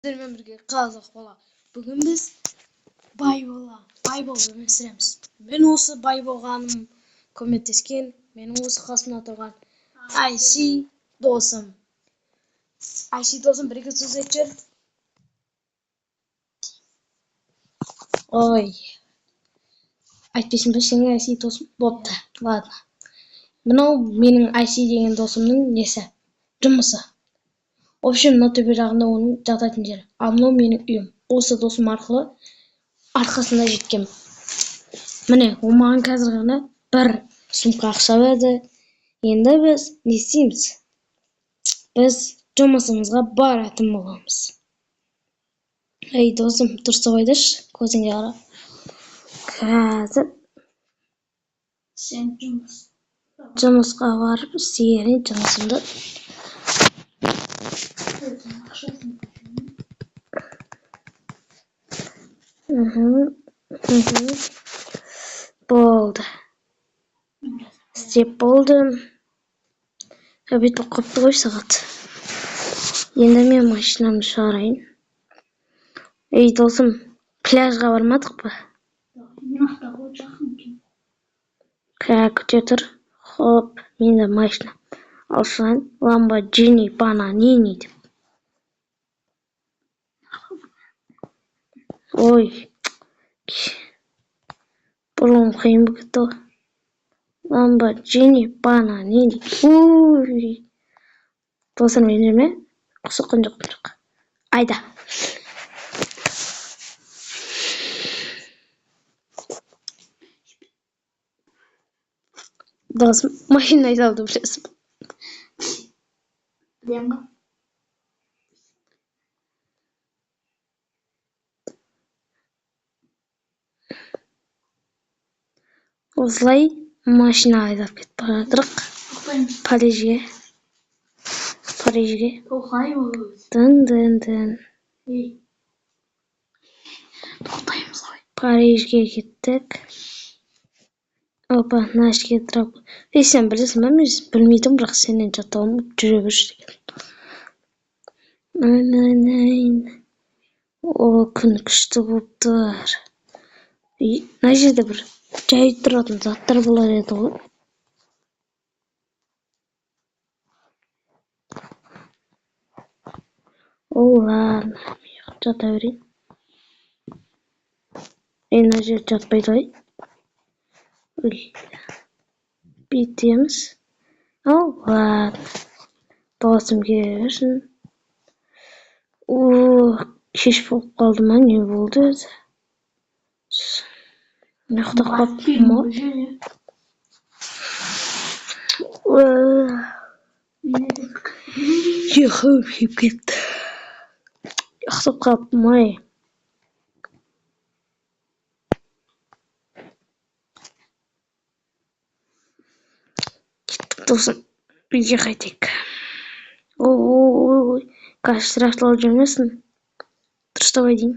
Sizlerle birlikte Қазақ бала. Бүгін біз бай болып өмір сүреміз. Мен осы бай болғаным көмектескен, менің осы қасымда тұрған Айси досым. Айси досым, бір-екі сөз айтшы. Ой. Айтпайсың ба сенің Айси досым? Бопты. Ладно. Мынау менің Айси деген досымның несі? Жұмысы. В общем, мына төбе жағында оның жататын жері. Ал мынау менің үйім. Осы досым арқылы арқасында жеткем. Міне, ол маған қазір ғана бір сумка ақша берді. Енді біз не істейміз? Біз жұмысымызға баратын боламыз. Ей, досым, дұрыстап айтшы, көзіңе қара. Қазір сен жұмысқа барып істеген жұмысымды болды. Істеп болдым. Обед болып қапты ғой сағат. Енді мен машинамды шығарайын. Ей, досым, пляжға бармадық па? Күте тұр. Хоп, менде машина. Алшан, Lamborghini Panamera деп. Ой, бұрын қиын болып кетті ғой. Lamborghini Panamera. Ой, досым ренжі ме? Соққан жоқ. Айда. Досым, машина айдауды білесің бе? Білем ба? Осылай машина айдап кетіп бара жатырық. Парижге. Тоқай өз. Дын. Тоқтаймыз ғой. Парижге кеттік. Опа, мына ішке тұрап. Сен білесің бе, мен білмейтін, бірақ сенен жаттауым жүре берші деген. О, күн күшті болып тұр. Мына жерде бір жай тұратын заттар болар еді ғой. Ладно, жата берейін. Мына жер жатпайды ғой. Бүйтеміз. Ладно. Досым келсін. Кеш болып қалды ма, не болды өзі? Ұйықтап қалыппын ма? Ұйқым келіп кетті. Ұйықтап қалыппын ма? Досым, үйге қайтайық. Ой, қазір ақталып жүрмесін. Дұрыстап айтайын.